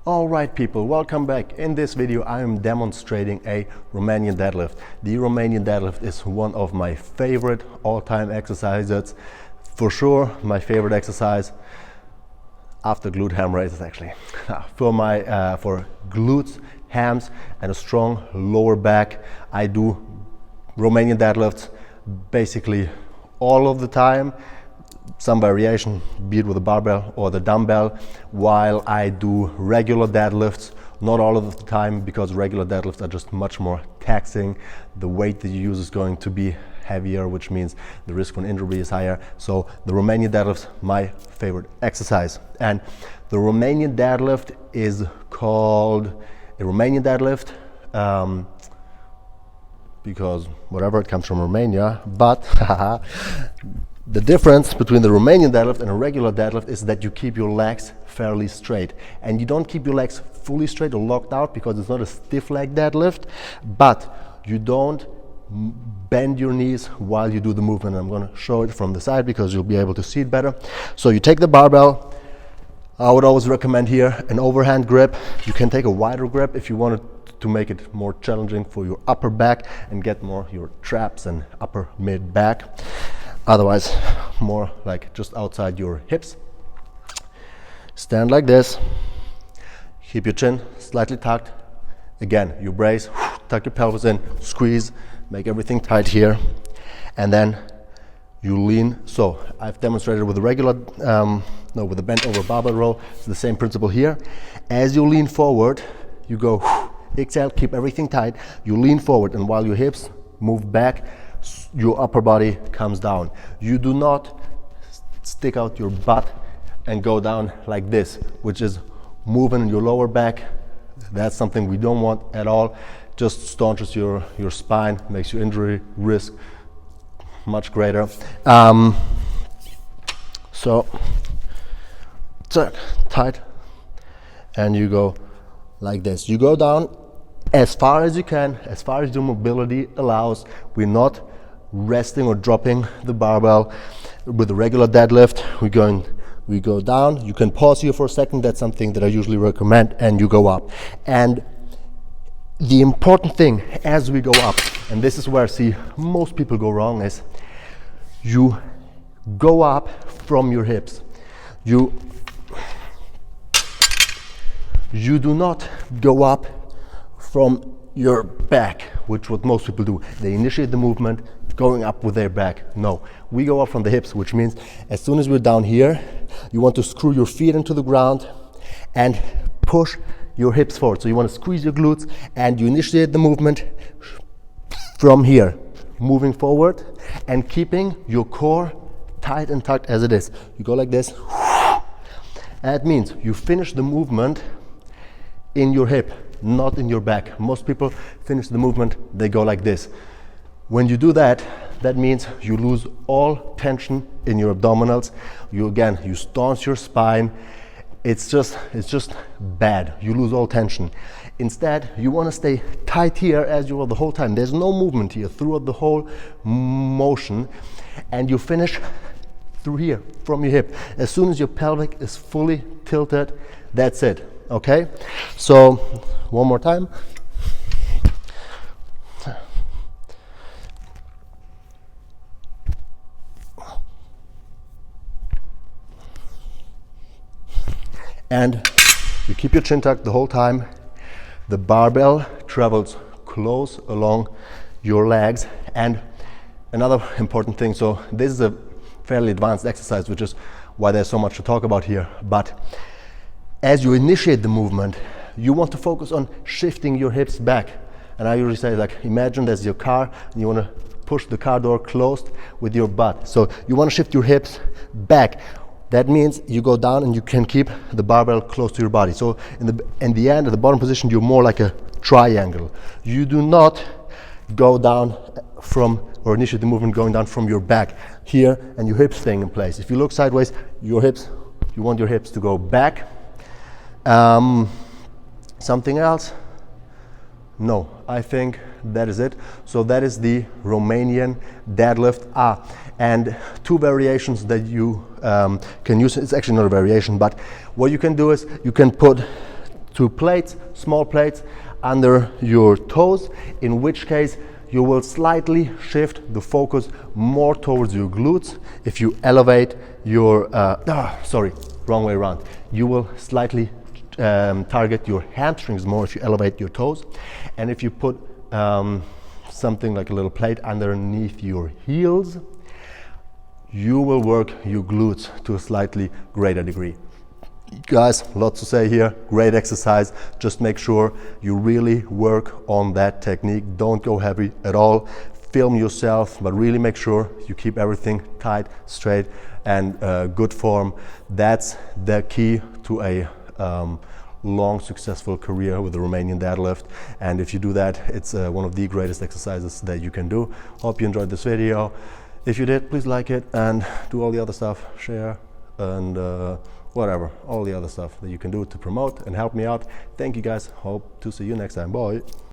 Alright people, welcome back. In this video I am demonstrating a Romanian deadlift. The Romanian deadlift is one of my favorite all-time exercises. For sure my favorite exercise after glute ham raises actually. For glutes, hams and a strong lower back, I do Romanian deadlifts basically all of the time. Some variation, be it with a barbell or the dumbbell, while I do regular deadlifts, not all of the time, because regular deadlifts are just much more taxing. The weight that you use is going to be heavier, which means the risk for an injury is higher. So the Romanian deadlift, my favorite exercise. And the Romanian deadlift is called a Romanian deadlift because whatever, it comes from Romania, but the difference between the Romanian deadlift and a regular deadlift is that you keep your legs fairly straight, and you don't keep your legs fully straight or locked out because it's not a stiff leg deadlift, but you don't bend your knees while you do the movement. I'm going to show it from the side because you'll be able to see it better. So you take the barbell. I would always recommend here an overhand grip. You can take a wider grip if you wanted to make it more challenging for your upper back and get more your traps and upper mid back. Otherwise, more like just outside your hips. Stand like this. Keep your chin slightly tucked. Again, you brace, tuck your pelvis in, squeeze, make everything tight here. And then you lean. So I've demonstrated with a regular, with a bent over barbell row. It's the same principle here. As you lean forward, you go, exhale, keep everything tight. You lean forward, and while your hips move back, your upper body comes down. You do not stick out your butt and go down like this, which is moving your lower back. That's something we don't want at all. Just staunches your spine, makes your injury risk much greater. So tight, and you go like this. You go down as far as you can, as far as your mobility allows. We're not resting or dropping the barbell. With a regular deadlift, we go down. You can pause here for a second. That's something that I usually recommend, and you go up. And the important thing as we go up, and this is where I see most people go wrong, is you go up from your hips. You do not go up from your back, which what most people do. They initiate the movement going up with their back. No, we go up from the hips, which means as soon as we're down here, you want to screw your feet into the ground and push your hips forward. So you want to squeeze your glutes, and you initiate the movement from here, moving forward and keeping your core tight and tucked as it is. You go like this. That means you finish the movement in your hip, not in your back. Most people finish the movement, they go like this. When you do that, that means you lose all tension in your abdominals. You staunch your spine. It's just bad. You lose all tension. Instead, you want to stay tight here as you are the whole time. There's no movement here throughout the whole motion, and you finish through here from your hip. As soon as your pelvic is fully tilted, that's it. Okay? So one more time. And you keep your chin tucked the whole time. The barbell travels close along your legs. And another important thing, so this is a fairly advanced exercise, which is why there's so much to talk about here. But as you initiate the movement, you want to focus on shifting your hips back. And I usually say, like, imagine there's your car and you want to push the car door closed with your butt. So you want to shift your hips back. That means you go down and you can keep the barbell close to your body. So in the end, at the bottom position, you're more like a triangle. You do not go down from, or initiate the movement going down from your back here and your hips staying in place. If you look sideways, you want your hips to go back. Something else? No, I think that is it. So that is the Romanian deadlift. And two variations that you can use. It's actually not a variation, but what you can do is you can put 2 plates, small plates under your toes, in which case you will slightly shift the focus more towards your glutes. If you elevate your, wrong way around. You will slightly target your hamstrings more if you elevate your toes. And if you put something like a little plate underneath your heels, you will work your glutes to a slightly greater degree. Guys, lots to say here, great exercise. Just make sure you really work on that technique. Don't go heavy at all. Film yourself, but really make sure you keep everything tight, straight, and good form. That's the key to a long, successful career with the Romanian deadlift. And if you do that, it's one of the greatest exercises that you can do. Hope you enjoyed this video. If you did, please like it and do all the other stuff, share, and whatever, all the other stuff that you can do to promote and help me out. Thank you guys. Hope to see you next time. Bye.